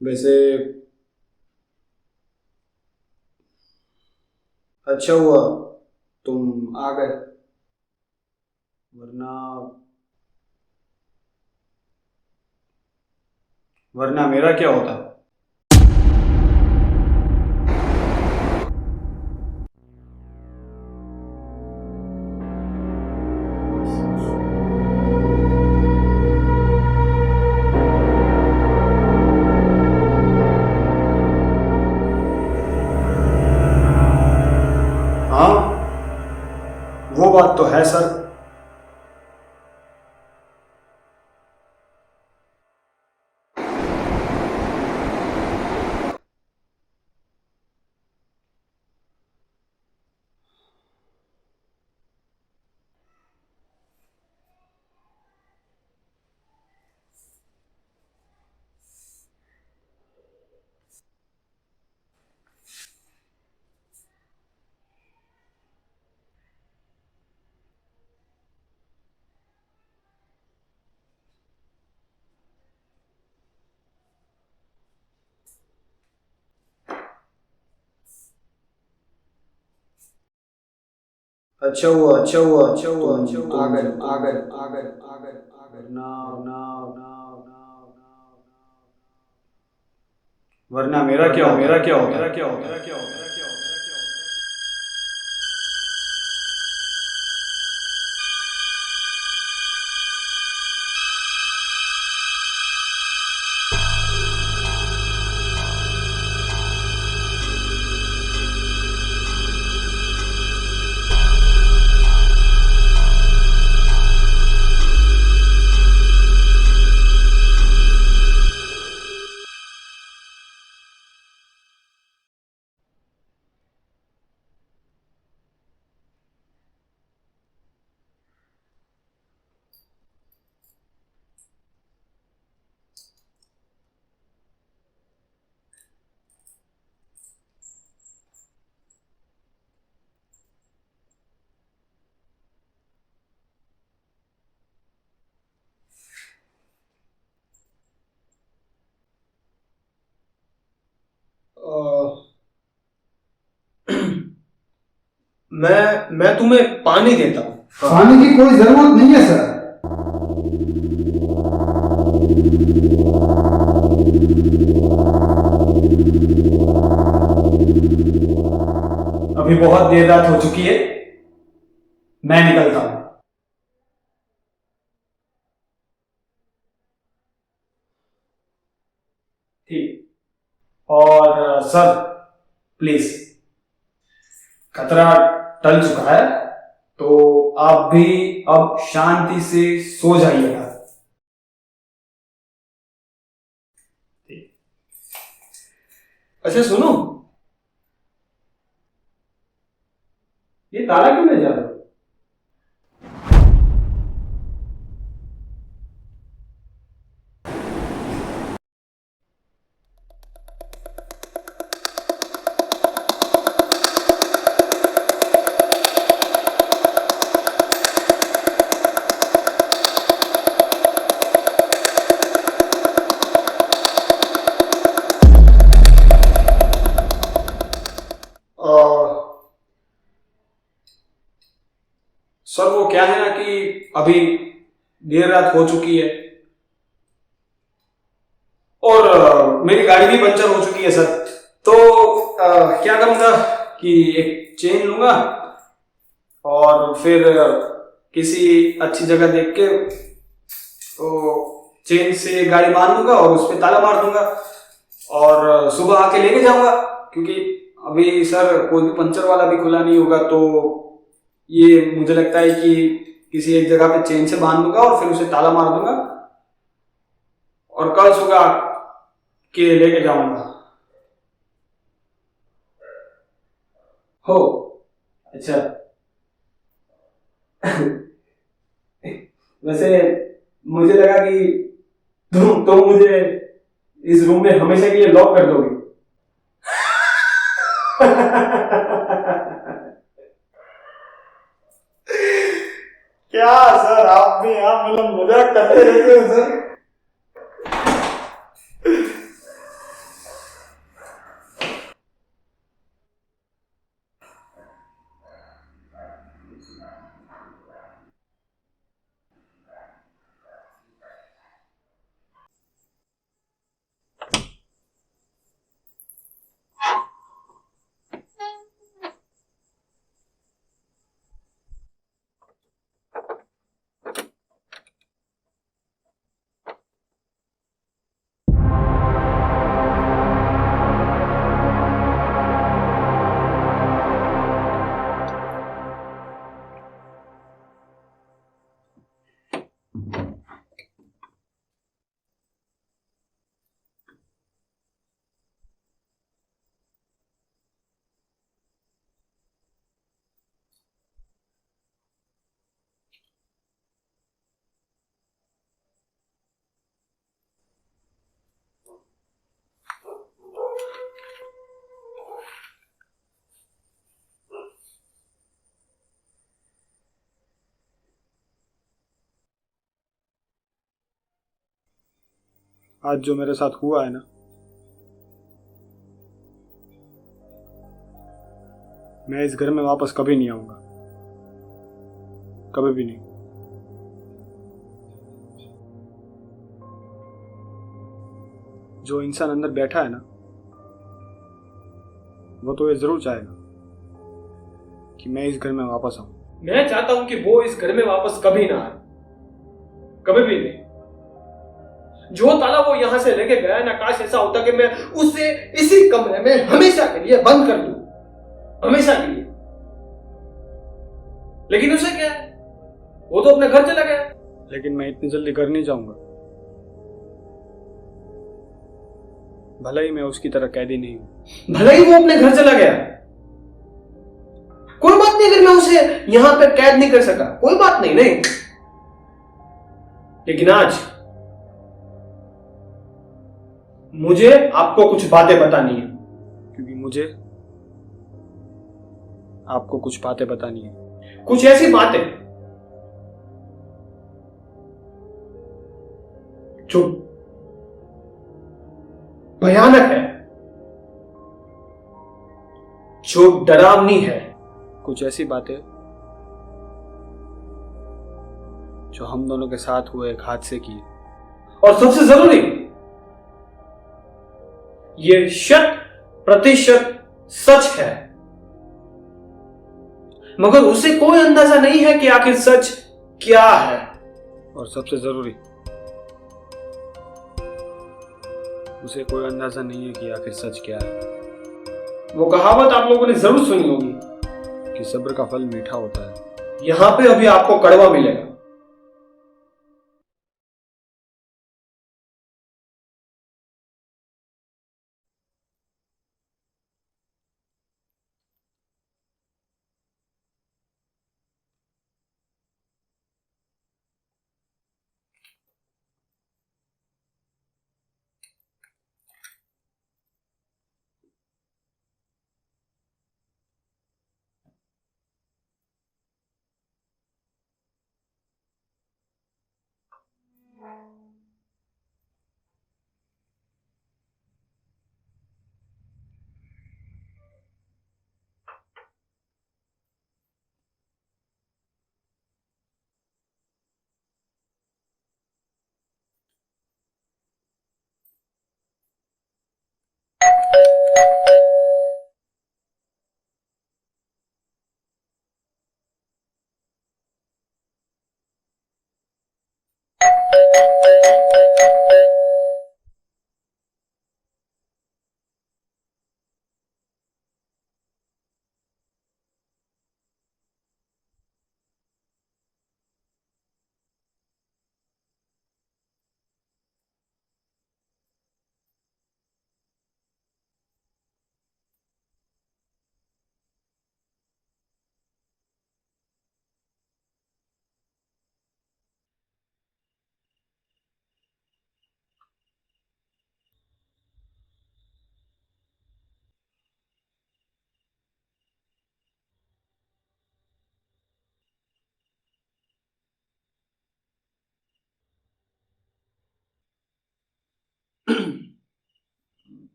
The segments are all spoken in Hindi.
वैसे अच्छा हुआ तुम आ गए, वरना वरना मेरा क्या होता। हाँ, वो बात तो है सर। अच्छा हुआ आ गए वरना वरना मेरा क्या होता। मैं तुम्हें पानी देता हूँ। खाने की कोई जरूरत नहीं है सर। अभी बहुत देर रात हो चुकी है, मैं निकलता हूँ। ठीक। और सर, प्लीज, खतरा टल चुका है, तो आप भी अब शांति से सो जाइएगा। अच्छा सुनो, ये ताला क्यों ले जा रहे हो? सर वो क्या है ना कि अभी देर रात हो चुकी है, और मेरी गाड़ी भी पंचर हो चुकी है सर। तो क्या करूंगा कि एक चेन लूंगा और फिर किसी अच्छी जगह देख के तो चेन से गाड़ी बांध दूंगा और उस पर ताला मार दूंगा, और सुबह आके लेके जाऊंगा। क्योंकि अभी सर कोई भी पंचर वाला भी खुला नहीं होगा, तो ये मुझे लगता है कि किसी एक जगह पे चेन से बांध दूंगा और फिर उसे ताला मार दूंगा, और कल सुबह के लेके जाऊंगा। हो, अच्छा। वैसे मुझे लगा कि तुम तो मुझे इस रूम में हमेशा के लिए लॉक कर दोगे। क्या सर, आप भी आप मतलब मजाक करते रहते हो सर। आज जो मेरे साथ हुआ है ना, मैं इस घर में वापस कभी नहीं आऊंगा, कभी भी नहीं। जो इंसान अंदर बैठा है ना, वो तो ये जरूर चाहेगा कि मैं इस घर में वापस आऊं। मैं चाहता हूं कि वो इस घर में वापस कभी ना आए, कभी भी नहीं। जो ताला वो यहां से लेके गया ना, काश ऐसा होता कि मैं उसे इसी कमरे में हमेशा के लिए बंद कर दूं, हमेशा के लिए। लेकिन उसे क्या है, वो तो अपने घर चला गया। लेकिन मैं इतनी जल्दी घर नहीं जाऊंगा, भले ही मैं उसकी तरह कैदी नहीं हूं। भले ही वो अपने घर चला गया, कोई बात नहीं। अगर मैं उसे यहां पे कैद नहीं कर सका, कोई बात नहीं, नहीं। लेकिन आज मुझे आपको कुछ बातें बतानी है, क्योंकि मुझे आपको कुछ बातें बतानी है। कुछ ऐसी बातें जो भयानक है, जो डरावनी है, कुछ ऐसी बातें जो हम दोनों के साथ हुए एक हादसे की है। और सबसे जरूरी, ये 100% सच है। मगर उसे कोई अंदाजा नहीं है कि आखिर सच क्या है। और सबसे जरूरी, उसे कोई अंदाजा नहीं है कि आखिर सच क्या है। वो कहावत आप लोगों ने जरूर सुनी होगी कि सब्र का फल मीठा होता है। यहां पे अभी आपको कड़वा मिलेगा।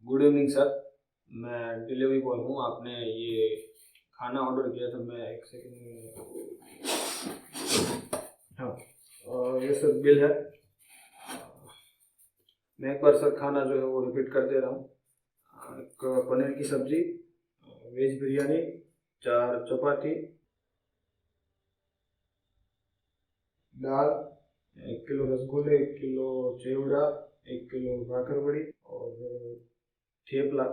गुड इवनिंग सर, मैं डिलीवरी बॉय हूँ। आपने ये खाना ऑर्डर किया था, मैं एक सेकंड। हाँ, ये सर बिल है। मैं एक बार सर खाना जो है वो रिपीट कर दे रहा हूँ। एक पनीर की सब्जी, वेज बिरयानी, 4 चपाती, दाल, 1 किलो रसगुल्ले, 1 किलो चिवड़ा, 1 किलो भाकरवड़ी और थेपला।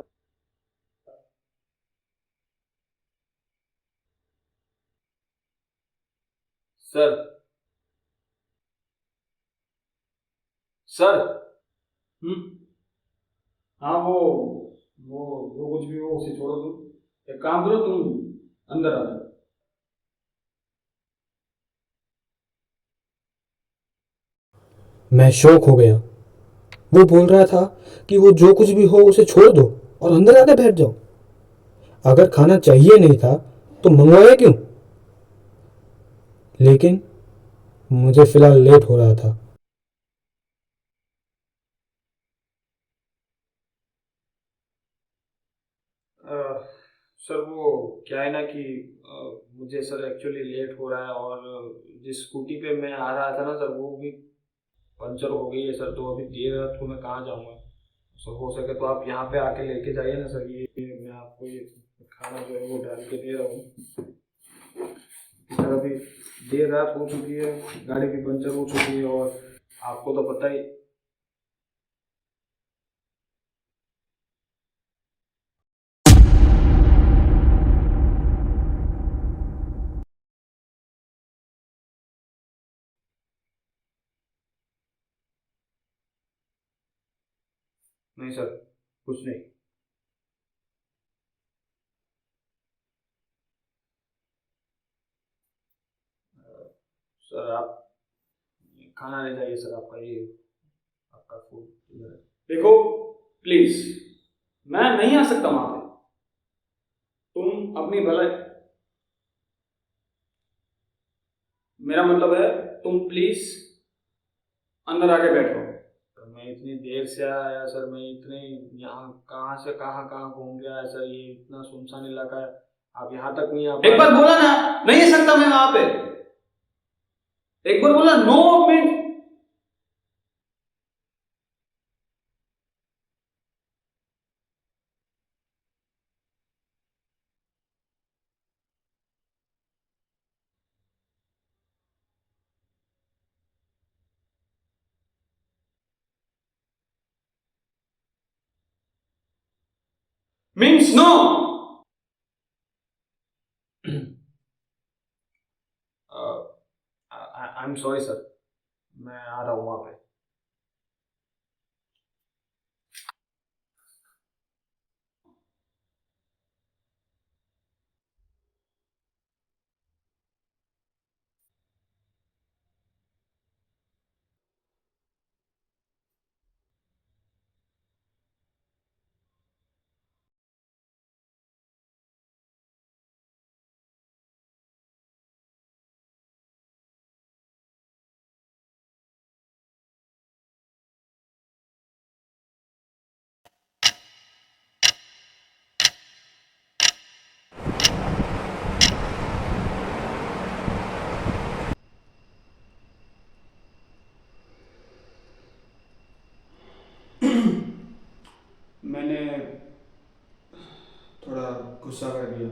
Sir, sir. हाँ, वो कुछ भी हो, उसे छोड़ो तुम। एक काम करो, तुम अंदर आ जाओ। मैं शॉक हो गया वो बोल रहा था कि वो जो कुछ भी हो उसे छोड़ दो और अंदर आके बैठ जाओ। अगर खाना चाहिए नहीं था तो मंगवाया क्यों? लेकिन मुझे फिलहाल लेट हो रहा था। अ, सर वो क्या है ना कि मुझे सर एक्चुअली लेट हो रहा है, और जिस स्कूटी पे मैं आ रहा था ना सर, वो भी पंचर हो गई है सर। तो अभी देर रात को मैं कहाँ जाऊँगा सर? हो सके तो आप यहाँ पे आके लेके जाइए ना सर। ये मैं आपको ये खाना जो है वो डाल के दे रहा हूँ सर। अभी देर रात हो चुकी है, गाड़ी भी पंचर हो चुकी है, और आपको तो पता ही। नहीं सर, कुछ नहीं। सर आप खाना ले जाइए सर, आपका ये आपका फूड इधर है। देखो, प्लीज, मैं नहीं आ सकता वहां पे। तुम अपनी भलाई, मेरा मतलब है, तुम प्लीज अंदर आके बैठो। सर मैं इतनी देर से आया सर, मैं इतने यहाँ कहाँ से कहाँ कहाँ घूम गया है सर। ये इतना सुनसान इलाका है, आप यहाँ तक नहीं आ पाए। एक बार बोला ना, नहीं आ सकता मैं वहां पे। एक बार बोला no mean. Means no. I am sorry sir, मैं आ रहा हूँ वहां पे। मैंने थोड़ा गुस्सा कर दिया।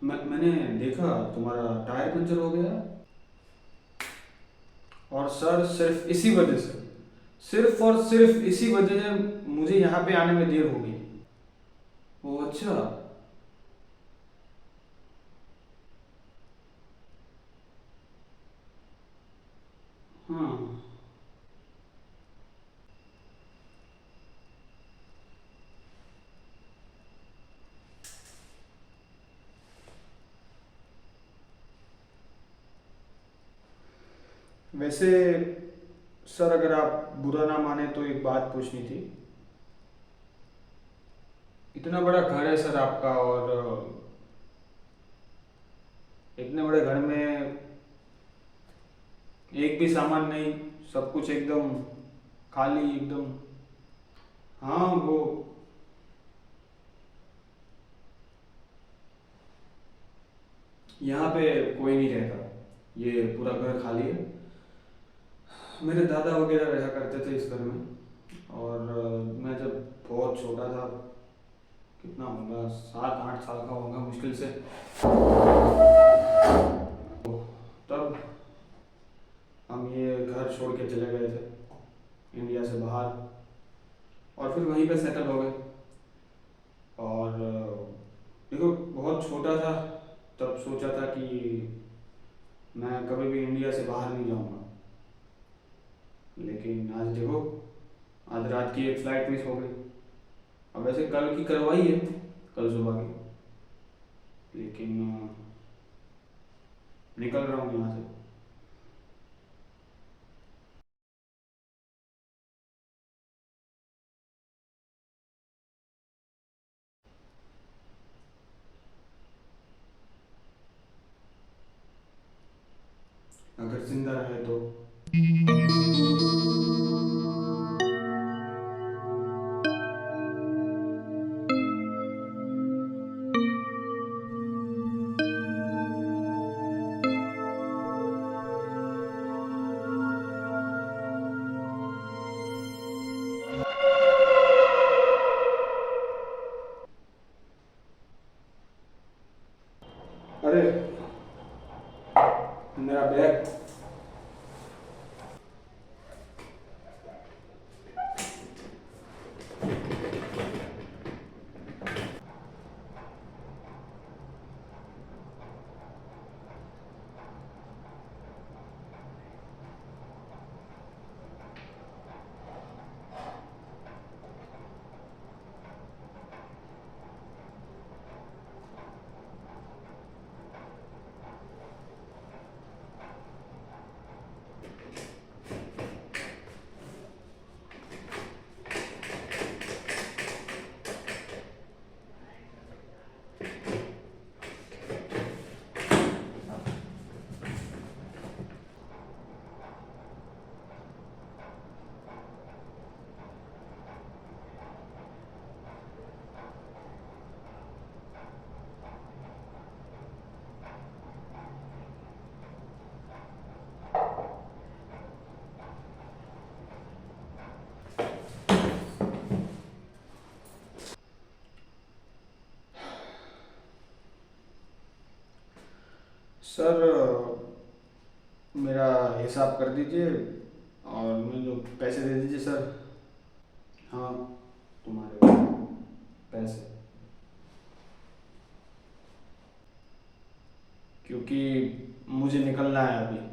मैंने देखा तुम्हारा टायर पंचर हो गया, और सर सिर्फ इसी वजह से, सिर्फ और सिर्फ इसी वजह से मुझे यहाँ पे आने में देर हो गई। ओ अच्छा। हाँ, वैसे सर अगर आप बुरा ना माने तो एक बात पूछनी थी। इतना बड़ा घर है सर आपका, और इतने बड़े घर में एक भी सामान नहीं, सब कुछ एकदम खाली एकदम। हाँ वो, यहाँ पे कोई नहीं रहता, ये पूरा घर खाली है। मेरे दादा वगैरह रहा करते थे इस घर में, और मैं जब बहुत छोटा था, कितना होगा, 7-8 साल का होगा मुश्किल से, तब हम ये घर छोड़ के चले गए थे इंडिया से बाहर, और फिर वहीं पे सेटल हो गए। और देखो, बहुत छोटा था तब सोचा था कि मैं कभी भी इंडिया से बाहर नहीं जाऊंगा। लेकिन आज देखो, आज रात की एक फ़्लाइट मिस हो गई। अब वैसे कल की करवाई है, कल सुबह की, लेकिन निकल रहा हूँ यहाँ से। अगर जिंदा रहे तो। अरे मेरा बैग। सर मेरा हिसाब कर दीजिए और मुझे जो पैसे दे दीजिए सर। हाँ, तुम्हारे पैसे, क्योंकि मुझे निकलना है अभी।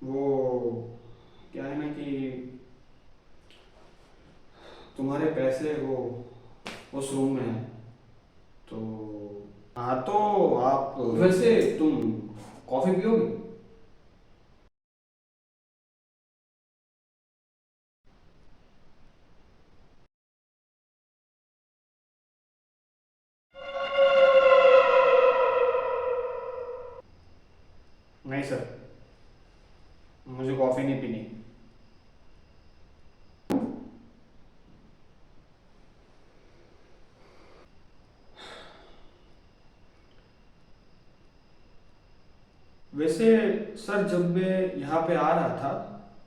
वो क्या है ना कि तुम्हारे पैसे वो उस रूम में है। तो हाँ, तो आप वैसे तुम कॉफ़ी पियोगे? नहीं सर, मुझे कॉफ़ी नहीं पीनी। वैसे सर, जब मैं यहाँ पे आ रहा था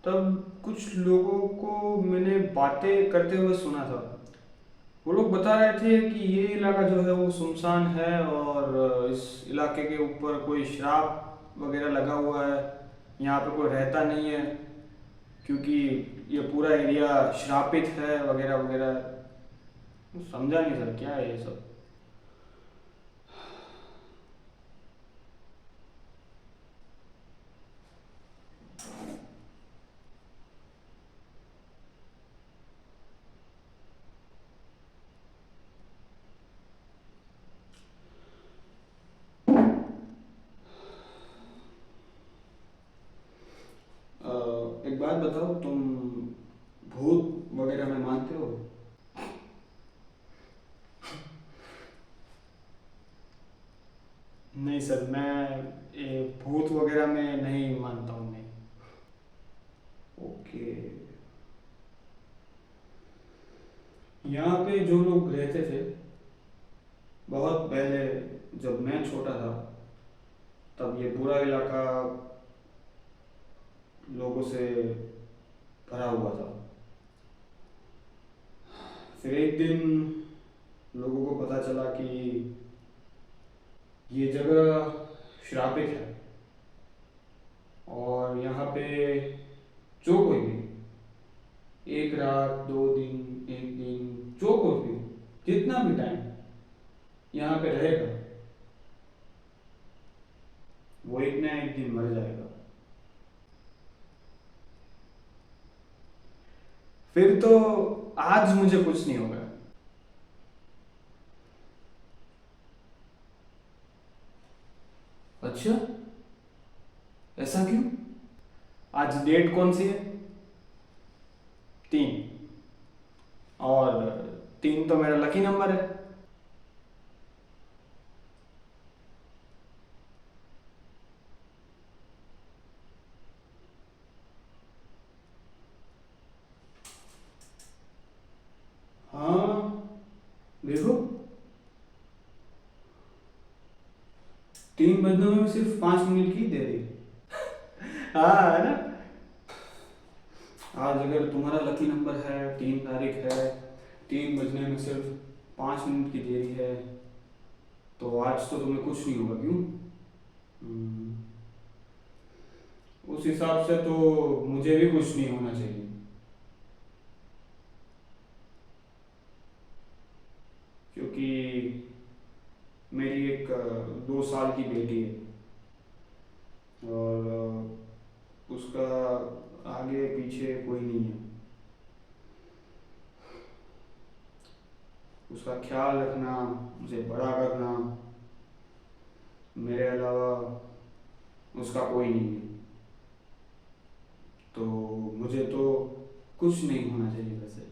तब कुछ लोगों को मैंने बातें करते हुए सुना था। वो लोग बता रहे थे कि ये इलाका जो है वो सुनसान है और इस इलाके के ऊपर कोई श्राप वगैरह लगा हुआ है। यहाँ पे कोई रहता नहीं है क्योंकि ये पूरा एरिया श्रापित है वगैरह वगैरह। समझा नहीं सर, क्या है ये सब? एक बात बताओ, तुम भूत वगैरह में मानते हो? नहीं सर, मैं ये भूत वगैरह में नहीं मानता हूँ, नहीं। ओके। यहाँ पे जो लोग रहते थे बहुत पहले, जब मैं छोटा था, तब ये पूरा इलाका लोगों से भरा हुआ था। फिर एक दिन लोगों को पता चला कि ये जगह श्रापित है और यहाँ पे जो कोई भी एक रात, 2 दिन, एक दिन, जो कोई भी जितना भी टाइम यहाँ पे रहेगा वो एक ना एक दिन मर जाएगा। फिर तो आज मुझे कुछ नहीं होगा। अच्छा, ऐसा क्यों? आज डेट कौन सी है? 3। और 3 तो मेरा लकी नंबर है। हाँ देखो, 3 बजने में सिर्फ 5 मिनट की देरी। हाँ है ना। आज अगर तुम्हारा लकी नंबर है, 3 तारीख है, 3 बजने में सिर्फ 5 मिनट की देरी है, तो आज तो तुम्हें कुछ नहीं होगा, क्यों? उस हिसाब से तो मुझे भी कुछ नहीं होना चाहिए। क्योंकि मेरी एक 2 साल की बेटी है और उसका आगे पीछे कोई नहीं है। उसका ख्याल रखना, उसे बड़ा करना, मेरे अलावा उसका कोई नहीं है। तो मुझे तो कुछ नहीं होना चाहिए वैसे।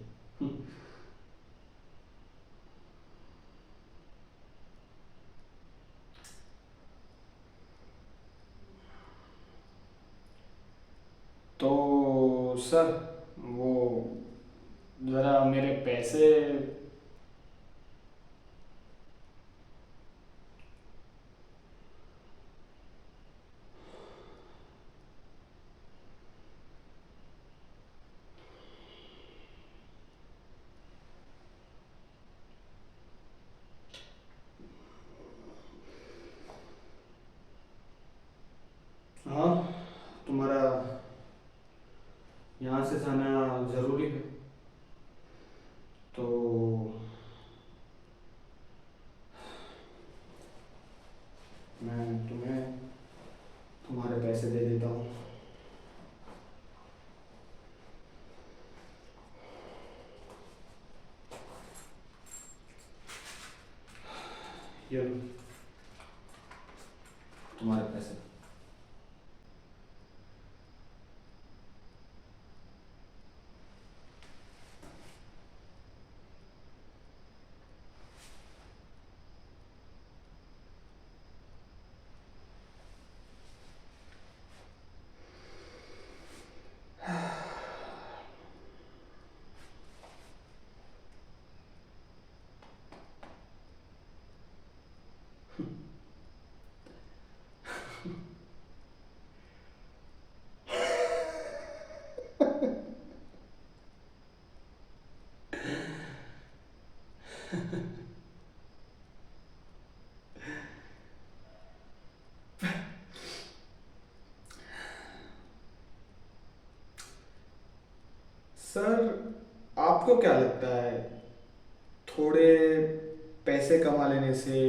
तो सर, वो ज़रा मेरे पैसे। हाँ, तुम्हारा यहाँ से जाना ज़रूरी है, तो मैं तुम्हें तुम्हारे पैसे दे देता हूँ। ये लो, तुम्हारे पैसे। सर, आपको क्या लगता है, थोड़े पैसे कमा लेने से,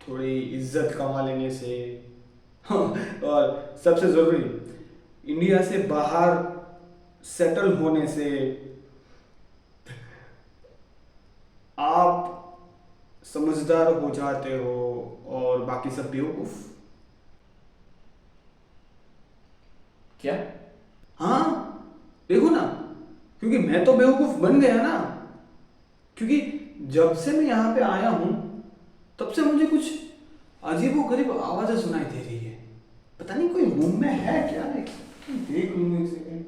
थोड़ी इज्जत कमा लेने से, और सबसे ज़रूरी इंडिया से बाहर सेटल होने से आप समझदार हो जाते हो और बाकी सब बेवकूफ? क्या? हाँ देखो ना, क्योंकि मैं तो बेवकूफ बन गया ना। क्योंकि जब से मैं यहाँ पे आया हूँ, तब से मुझे कुछ अजीबोगरीब आवाजें सुनाई दे रही है। पता नहीं कोई रूम में है क्या? देख लूँ एक सेकंड।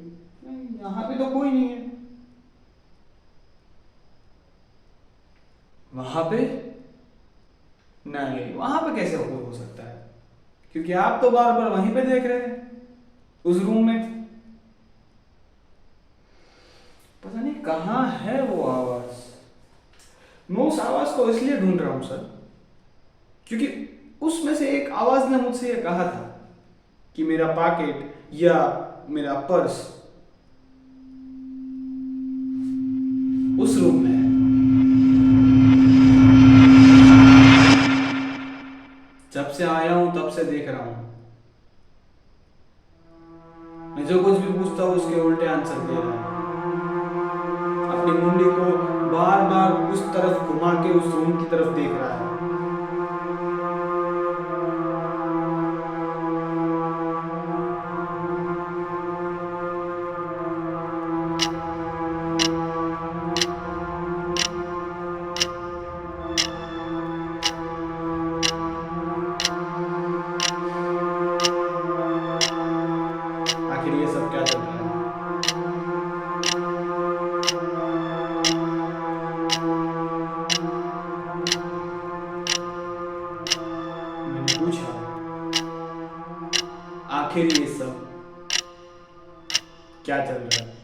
नहीं, यहाँ पे तो कोई नहीं है। वहां पे? नहीं, वहां पे कैसे हो सकता है? क्योंकि आप तो बार बार वहीं पे देख रहे हैं, उस रूम में। पता नहीं कहाँ है वो आवाज। मैं उस आवाज को इसलिए ढूंढ रहा हूं सर, क्योंकि उसमें से एक आवाज ने मुझसे ये कहा था कि मेरा पॉकेट या मेरा पर्स उस रूम में है। जब से आया हूं तब से देख रहा हूं। मैं जो कुछ भी पूछता हूं उसके उल्टे आंसर दे रहा हूं। अपनी मुंडी को बार बार उस तरफ घुमा के उस रूम की तरफ देख रहा है। आखिर ये सब क्या चल रहा है? मैंने पूछा, आखिर ये सब क्या चल रहा है?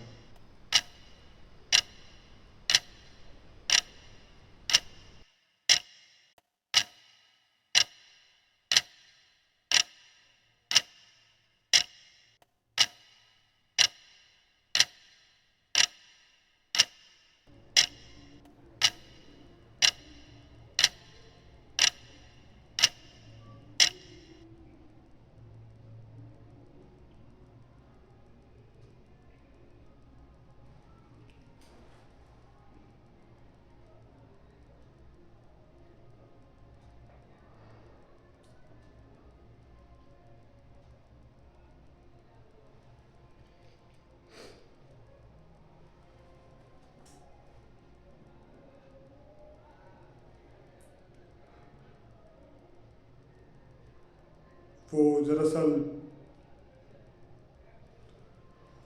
वो दरअसल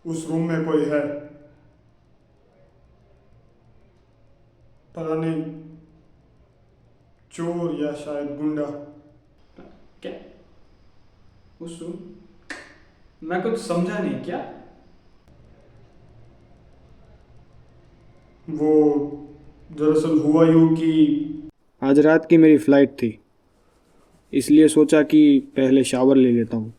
उस रूम में कोई है, पता नहीं चोर या शायद गुंडा। क्या? उस रूम? मैं कुछ समझा नहीं। क्या? वो दरअसल हुआ यूं कि आज रात की मेरी फ़्लाइट थी, इसलिए सोचा कि पहले शावर ले लेता हूँ।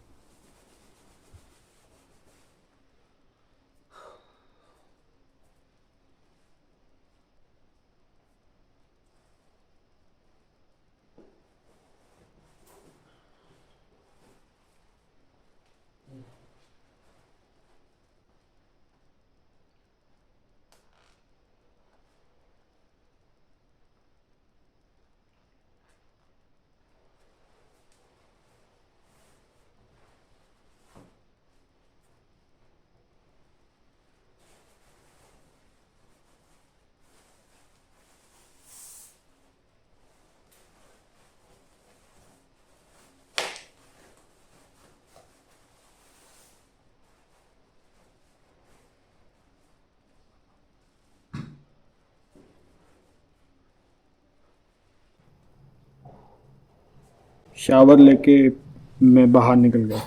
शावर लेके मैं बाहर निकल गया।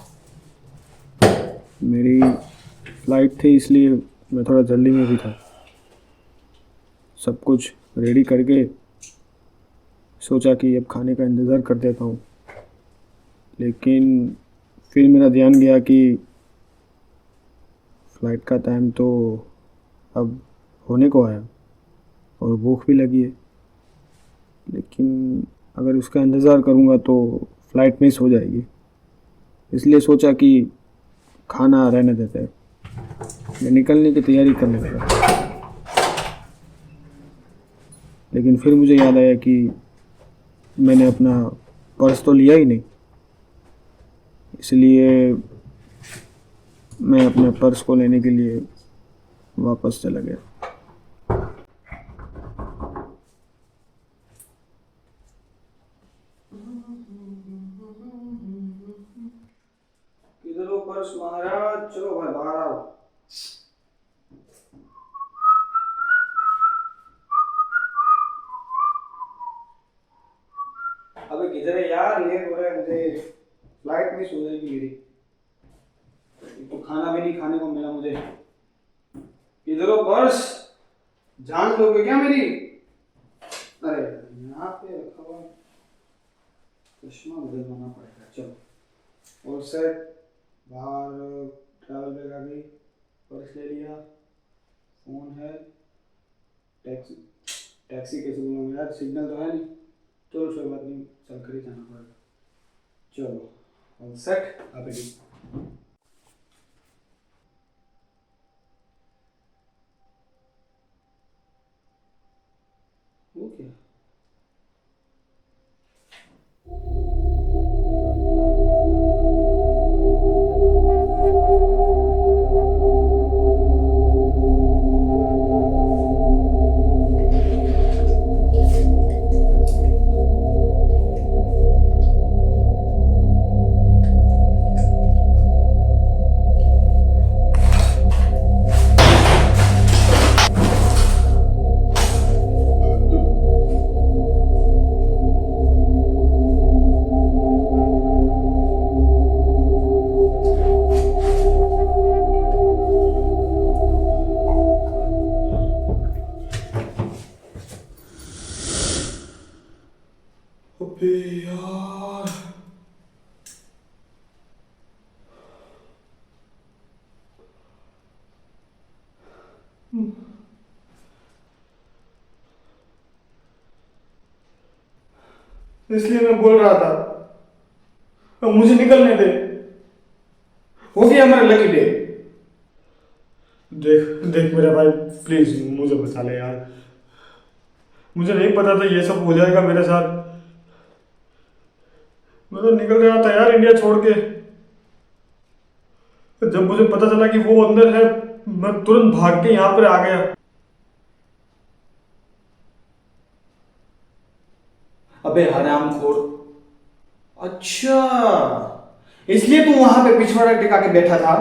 मेरी फ़्लाइट थी, इसलिए मैं थोड़ा जल्दी में भी था। सब कुछ रेडी करके सोचा कि अब खाने का इंतज़ार कर देता हूँ, लेकिन फिर मेरा ध्यान गया कि फ़्लाइट का टाइम तो अब होने को आया और भूख भी लगी है। लेकिन अगर उसका इंतज़ार करूँगा तो फ़्लाइट मिस हो जाएगी, इसलिए सोचा कि खाना रहने देते हैं। मैं निकलने की तैयारी करने लगा, लेकिन फिर मुझे याद आया कि मैंने अपना पर्स तो लिया ही नहीं, इसलिए मैं अपने पर्स को लेने के लिए वापस चला गया। किधर हो पर्स महाराज? चलो भाई बाहर आओ। अबे किधर है यार? लेट हो रहा है मुझे, फ्लाइट मिस हो जाएगी मेरी। तो खाना भी नहीं खाने को मिला मुझे। किधर हो पर्स? जान लोगे क्या मेरी? अरे यहाँ पे रखा हुआ है। चश्मा बदलवाना पड़ेगा। चलो और सेट। बाहर ट्रैवल बैग आ गई, पर्स ले लिया, फोन है, टैक्सी टैक्सी कैसे बोलूँगा यार, सिग्नल तो है नहीं। चलो कोई बात नहीं, चल कर ही जाना पड़ेगा। चलो और सेट। आप वो क्या? इसलिए मैं बोल रहा था, अब मुझे निकलने दे। हो गया हमारा लकी डे। देख देख मेरा भाई, प्लीज मुझे बचा ले यार। मुझे नहीं पता था ये सब हो जाएगा मेरे साथ। मैं तो निकल रहा था यार इंडिया छोड़ के। जब मुझे पता चला कि वो अंदर है, मैं तुरंत भाग के यहाँ पर आ गया। अबे हरामखोर, अच्छा इसलिए तू वहां पे पिछवाड़ा टिका के बैठा था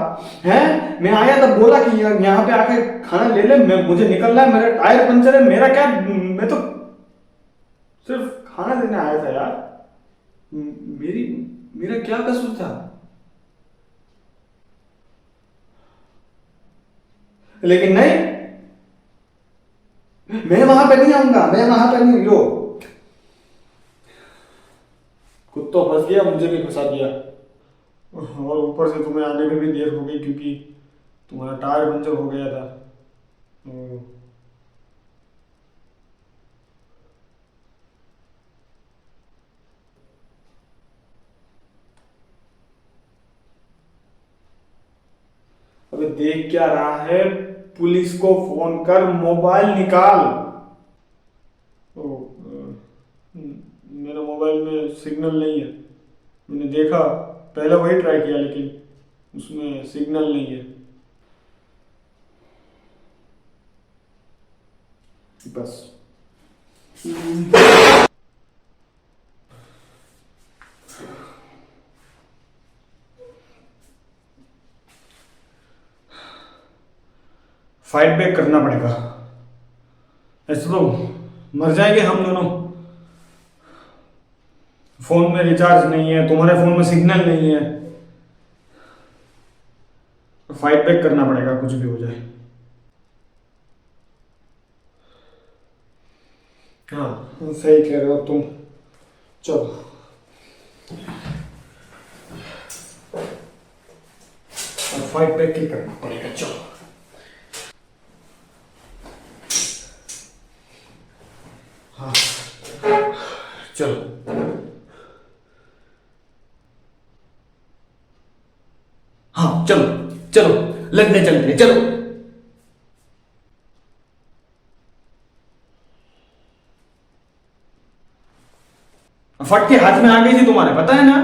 हैं? मैं आया तब बोला कि यार यहाँ पे आके खाना ले ले, मैं मुझे निकलना है, मेरा टायर पंचर है। मेरा क्या, मैं तो सिर्फ खाना देने आया था यार। मेरी मेरा क्या कसूर था? लेकिन नहीं, मैं वहां पे नहीं आऊंगा, मैं वहां पे नहीं। लो खुद तो फंस गया, मुझे भी फंसा दिया। और ऊपर से तुम्हें आने में भी देर हो गई क्योंकि तुम्हारा टायर पंचर हो गया था। अबे देख क्या रहा है? पुलिस को फोन कर, मोबाइल निकाल। मेरा मोबाइल में सिग्नल नहीं है। मैंने देखा, पहले वही ट्राई किया लेकिन उसमें सिग्नल नहीं है। बस फाइट बैक करना पड़ेगा, ऐसे तो मर जाएंगे हम दोनों। फोन में रिचार्ज नहीं है, तुम्हारे फोन में सिग्नल नहीं है। फाइट बैक करना पड़ेगा कुछ भी हो जाए। हाँ सही कह रहे हो तुम। चलो फाइट बैक ही करना पड़ेगा। चलो हाँ चलो। हाँ चलो चलो, लड़ने चलते हैं, चलो। फटके हाथ में आ गई थी तुम्हारे, पता है ना?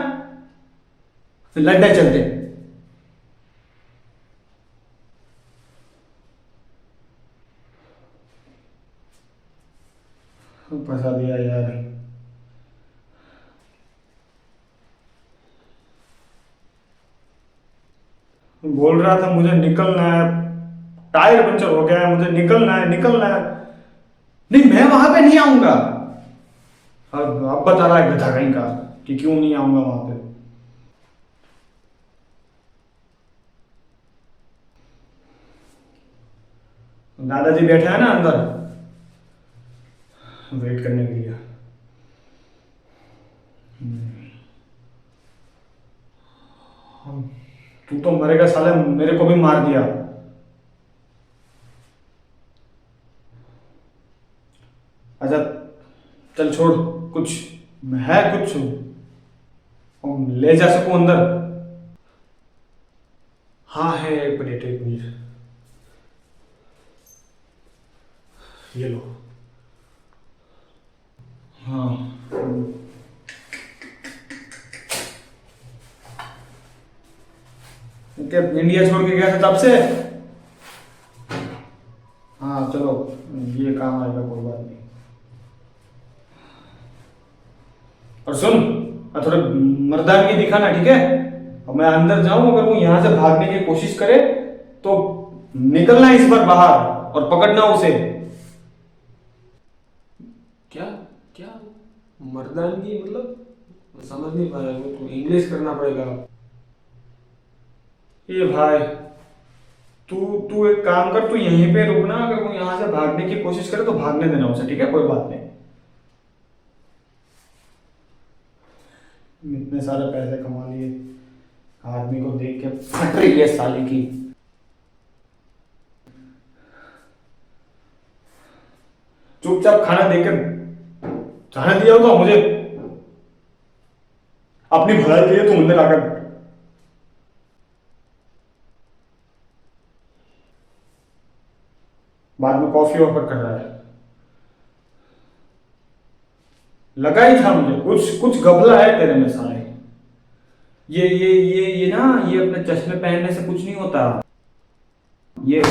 लड़ने चलते हैं। फंसा दिया यार। बोल रहा था मुझे निकलना है, टायर पंचर हो गया है, मुझे निकलना है, निकलना है। नहीं, मैं वहां पे नहीं आऊंगा। अब बता रहा है गधा कहीं का कि क्यों नहीं आऊंगा वहां पे। दादाजी बैठे हैं ना अंदर वेट करने के लिए। तू तो मरेगा साले, मेरे को भी मार दिया। अच्छा चल छोड़, कुछ है कुछ ले जा सकूं अंदर? हाँ है, एक मिनट ये लो। हाँ क्या इंडिया छोड़ के गया था तब से? हाँ चलो, ये काम आएगा, कोई बात नहीं। और सुन, थोड़ा मर्दानगी दिखाना, ठीक है? और मैं अंदर जाऊं, अगर वो यहां से भागने की कोशिश करे तो निकलना इस बार बाहर और पकड़ना उसे। क्या क्या मर्दानगी मतलब? समझ नहीं पाया, वो इंग्लिश करना पड़ेगा। ये भाई, तू तू एक काम कर, तू यहीं पे रुकना। अगर वो यहां से भागने की कोशिश करे तो भागने देना उसे, ठीक है? कोई बात नहीं। इतने सारे पैसे कमा लिए, आदमी को देख के फट रही है साले की। चुपचाप खाना देकर जाने दिया होगा मुझे। अपनी भलाई के लिए तुम अंदर आकर बाद में कॉफी ऑफर कर रहा है। लगा ही था मुझे कुछ कुछ गबला है तेरे में साले। ये ना, ये अपने चश्मे पहनने से कुछ नहीं होता। ये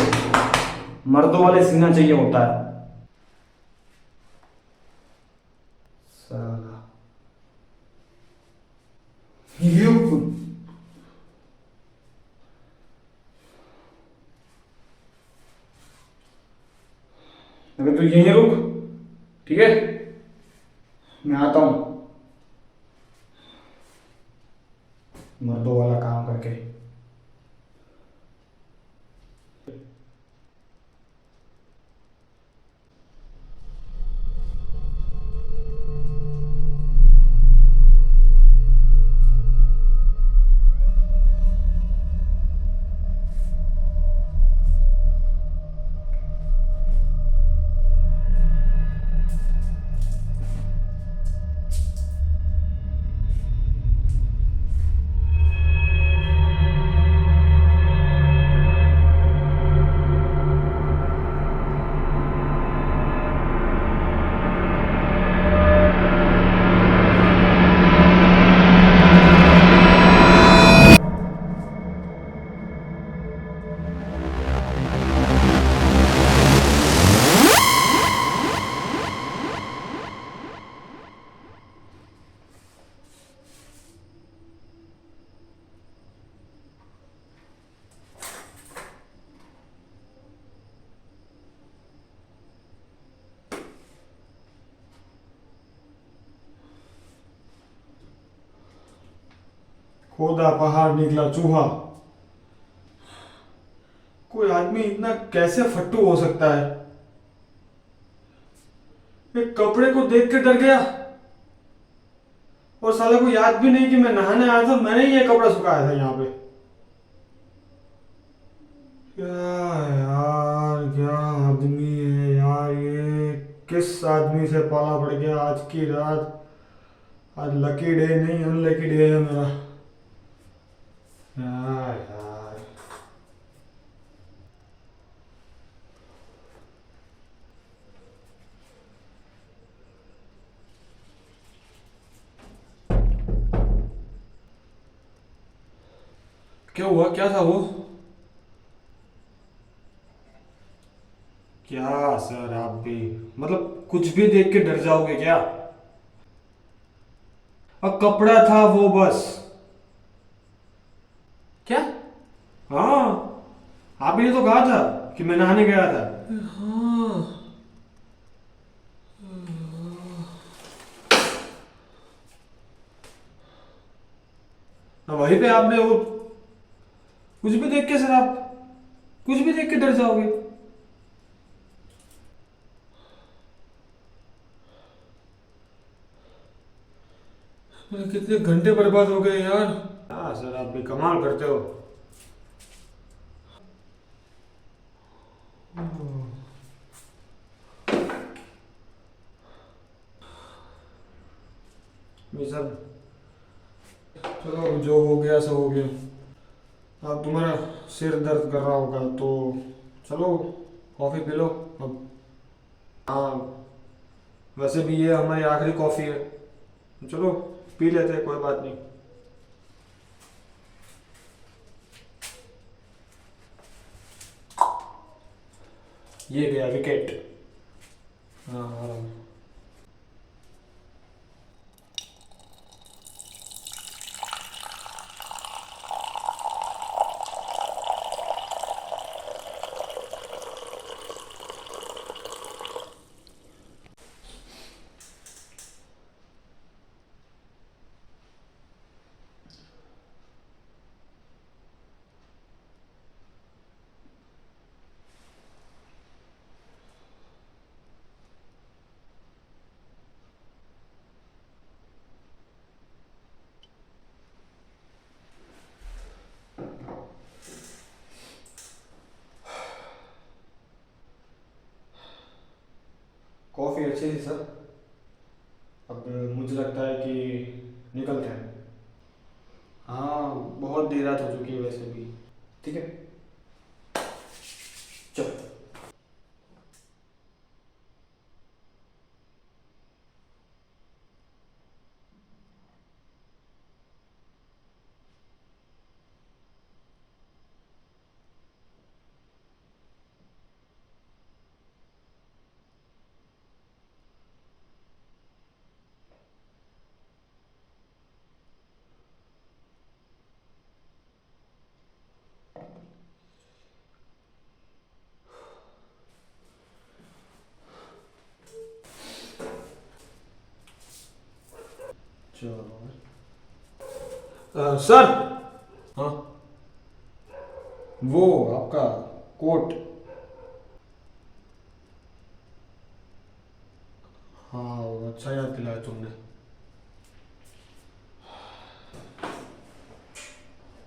मर्दों वाले सीना चाहिए होता है। साला ये अगर तू यहीं रुक, ठीक है, मैं आता हूं मर्दों वाला काम करके। खोदा पहाड़ निकला चूहा। कोई आदमी इतना कैसे फट्टू हो सकता है? एक कपड़े को देख के डर गया और साले को याद भी नहीं कि मैं नहाने आया था, मैंने ही ये कपड़ा सुखाया था यहाँ पे। क्या यार, क्या आदमी है यार ये। किस आदमी से पाला पड़ गया आज की रात। आज लकी डे नहीं, अनलकी डे है मेरा यार। क्या हुआ, क्या था वो? क्या सर आप भी, मतलब कुछ भी देख के डर जाओगे क्या? अब कपड़ा था वो बस। क्या? हाँ, आप ही ने तो कहा था कि मैं नहाने गया था। हाँ। अब वहीं पे आपने वो कुछ भी देख के, सर आप कुछ भी देख के डर जाओगे। मेरे कितने घंटे बर्बाद हो गए यार। हाँ सर, आप भी कमाल करते हो। ये सब चलो, जो हो गया सो हो गया। अब तुम्हारा सिर दर्द कर रहा होगा तो चलो कॉफ़ी पी लो अब। हाँ, वैसे भी ये हमारी आखिरी कॉफ़ी है, चलो पी लेते हैं, कोई बात नहीं। ये गया विकेट। हाँ आराम। अच्छी थी सर। अब मुझे लगता है कि निकलते हैं। हाँ, बहुत देर रात हो चुकी है वैसे भी। ठीक है, चलो। सर। हाँ, वो आपका कोट। हाँ, वो अच्छा याद दिलाया तुमने।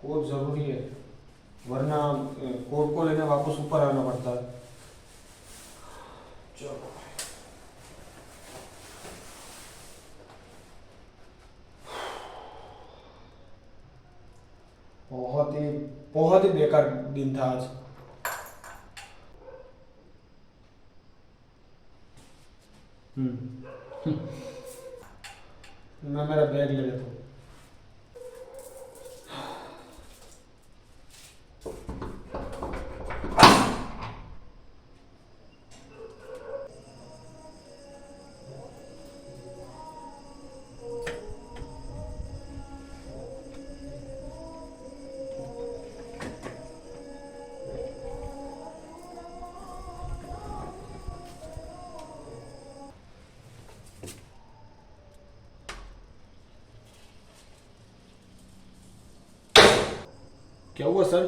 कोट ज़रूरी है, वरना कोट को लेने वापस ऊपर आना पड़ता है। चलो। बहुत ही बेकार दिन था आज। मैं मेरा बैग ले लेता हूँ। क्या हुआ सर?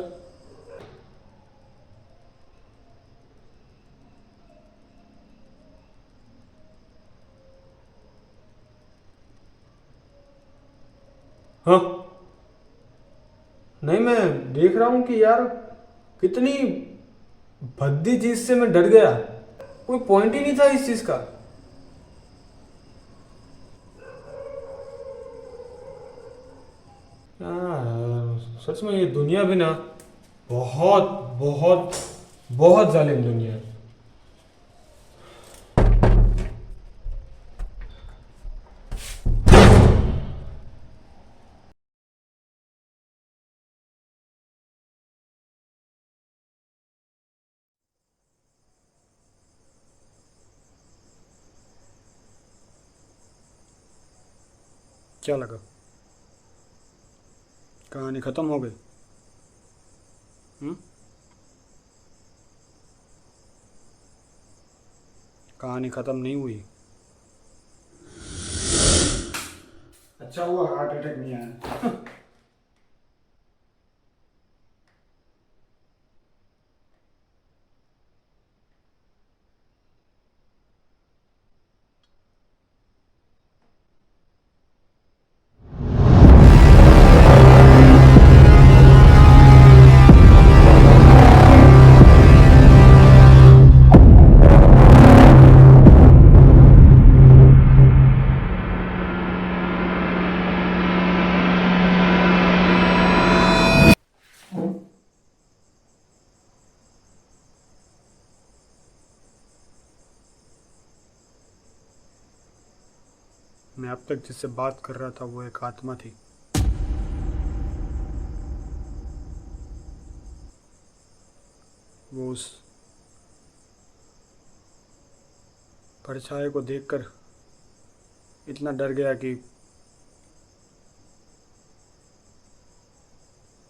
हाँ, नहीं, मैं देख रहा हूँ कि यार कितनी भद्दी चीज से मैं डर गया। कोई पॉइंट ही नहीं था इस चीज का। यार सच में ये दुनिया भी ना बहुत बहुत बहुत जालिम दुनिया है। क्या लगा? कहानी खत्म हो गई? कहानी खत्म नहीं हुई। अच्छा हुआ हार्ट अटैक नहीं आया। मैं अब तक जिससे बात कर रहा था वो एक आत्मा थी। वो उस परछाई को देखकर इतना डर गया कि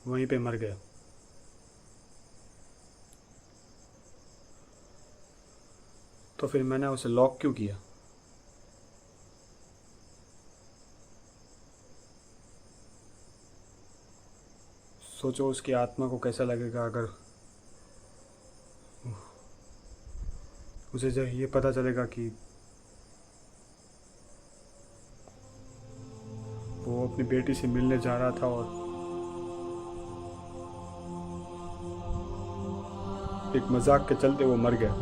वहीं पे मर गया। तो फिर मैंने उसे लॉक क्यों किया? सोचो उसकी आत्मा को कैसा लगेगा अगर उसे जब ये पता चलेगा कि वो अपनी बेटी से मिलने जा रहा था और एक मजाक के चलते वो मर गया।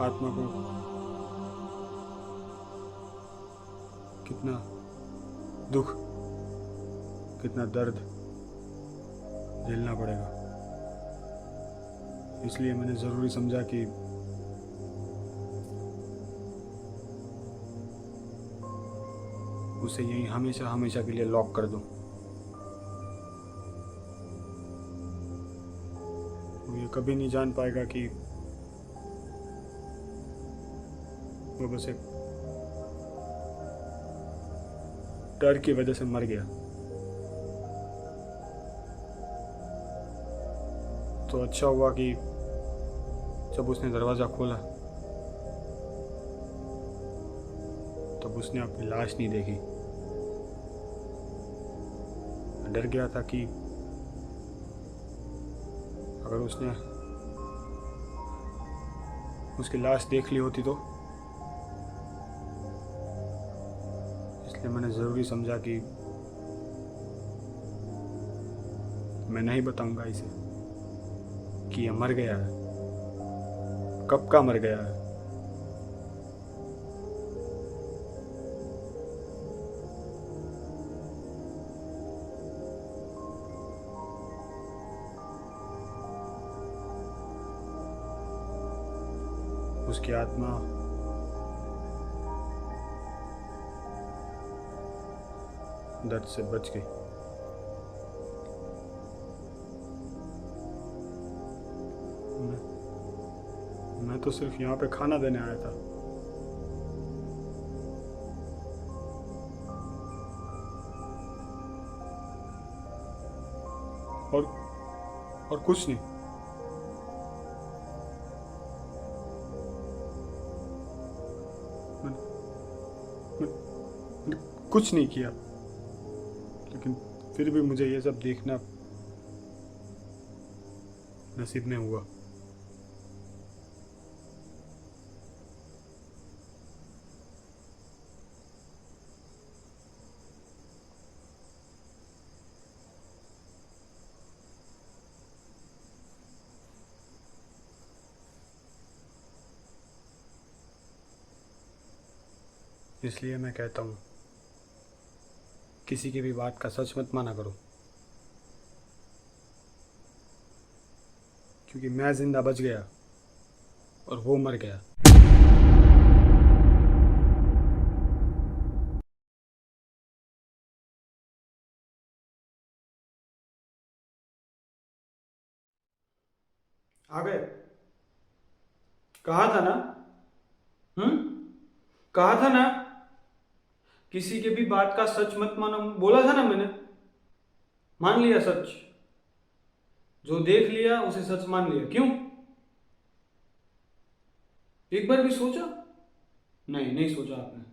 आत्मा को कितना दुख, कितना दर्द झेलना पड़ेगा। इसलिए मैंने ज़रूरी समझा कि उसे यहीं हमेशा हमेशा के लिए लॉक कर दूं। वो ये कभी नहीं जान पाएगा कि वो बस एक डर की वजह से मर गया। तो अच्छा हुआ कि जब उसने दरवाज़ा खोला तब उसने अपनी लाश नहीं देखी। मैं डर गया था कि अगर उसने उसकी लाश देख ली होती तो, इसलिए मैंने ज़रूरी समझा कि मैं नहीं बताऊंगा इसे कि यह मर गया है, कब का मर गया है। उसकी आत्मा दर्द से बच गई। मैं तो सिर्फ यहाँ पे खाना देने आया था। और कुछ नहीं। मैंने कुछ नहीं किया, लेकिन फिर भी मुझे ये सब देखना नसीब नहीं हुआ। इसलिए मैं कहता हूँ, किसी की भी बात का सच मत माना करो, क्योंकि मैं जिंदा बच गया और वो मर गया। आ गए? कहा था ना? कहा था ना किसी के भी बात का सच मत मानो, बोला था ना मैंने। मान लिया सच, जो देख लिया उसे सच मान लिया। क्यों? एक बार भी सोचा? नहीं, नहीं सोचा आपने।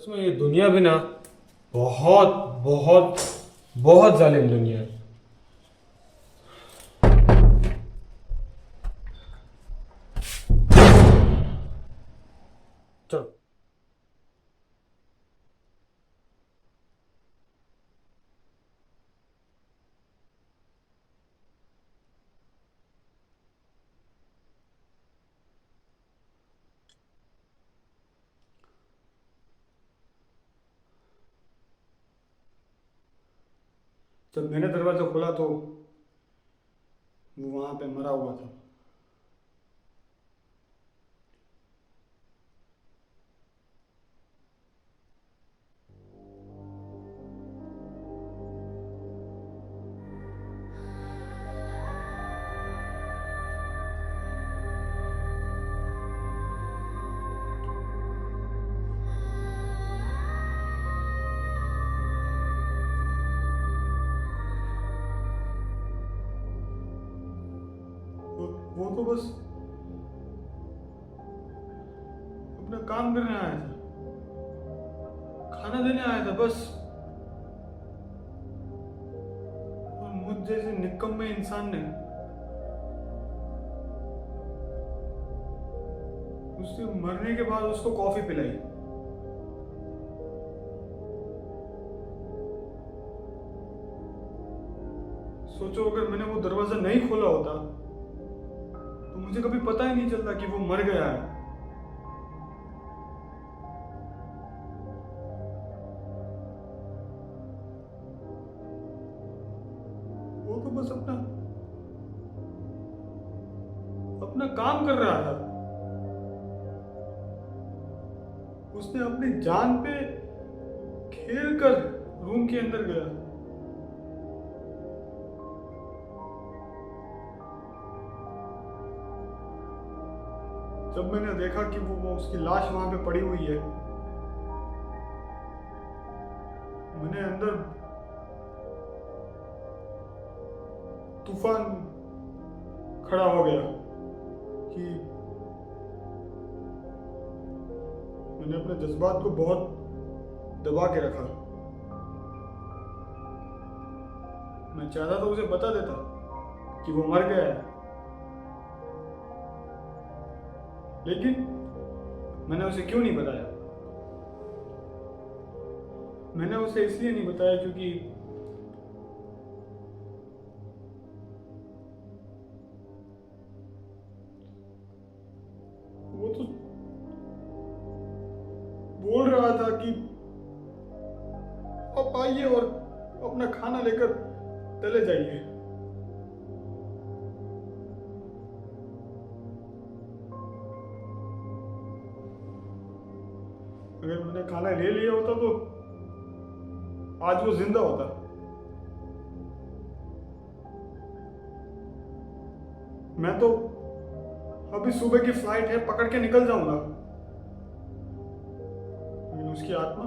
सच में ये दुनिया भी ना बहुत बहुत बहुत जालिम दुनिया है। चलो जब मैंने दरवाजा खोला तो वो वहां पे मरा हुआ था। वो तो बस अपना काम करने आया था, खाना देने आया था बस। और मुझ जैसे निकम्मे इंसान ने उसके मरने के बाद उसको कॉफी पिलाई। सोचो अगर मैंने वो दरवाजा नहीं खोला होता तो मुझे कभी पता ही नहीं चलता कि वो मर गया है। वो तो बस अपना अपना काम कर रहा था। उसने अपनी जान पे खेल कर रूम के अंदर गया। जब मैंने देखा कि वो उसकी लाश वहां पे पड़ी हुई है, मैंने अंदर तूफान खड़ा हो गया कि मैंने अपने जज्बात को बहुत दबा के रखा। मैं चाहता था उसे बता देता कि वो मर गया है, लेकिन मैंने उसे क्यों नहीं बताया? मैंने उसे इसलिए नहीं बताया क्योंकि वो तो बोल रहा था कि आप आइए और अपना खाना लेकर चले जाइए। अगर मैंने खाना ले लिया होता तो आज वो जिंदा होता। मैं तो अभी सुबह की फ्लाइट है, पकड़ के निकल जाऊंगा, लेकिन उसकी आत्मा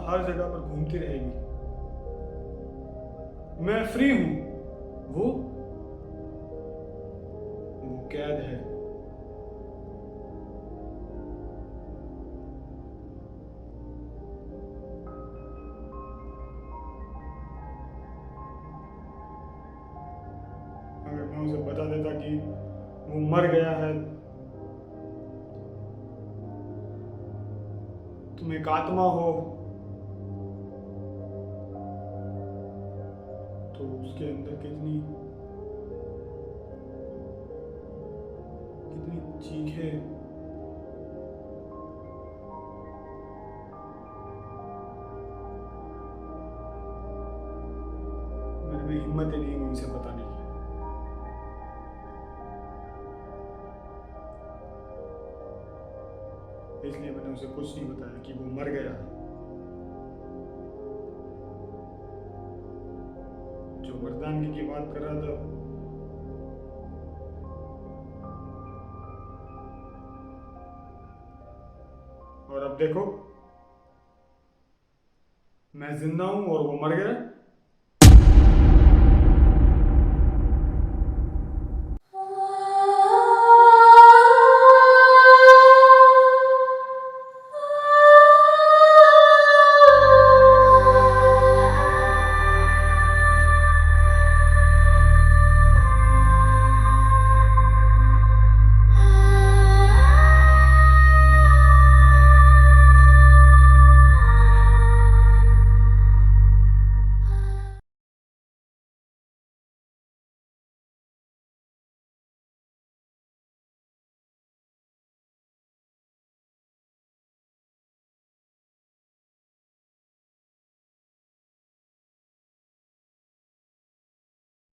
हर जगह पर घूमती रहेगी। मैं फ्री हूं, वो कैद है। अगर मैं उसे बता देता कि वो मर गया है, तुम एक आत्मा हो, तो उसके अंदर कितनी चीखें, मेरे में हिम्मत ही नहीं हुई उसे बताने की। इसलिए मैंने उसे कुछ नहीं बताया कि वो मर गया है। जो मर्दानगी की बात कर रहा था, और अब देखो मैं जिंदा हूं और वो मर गया।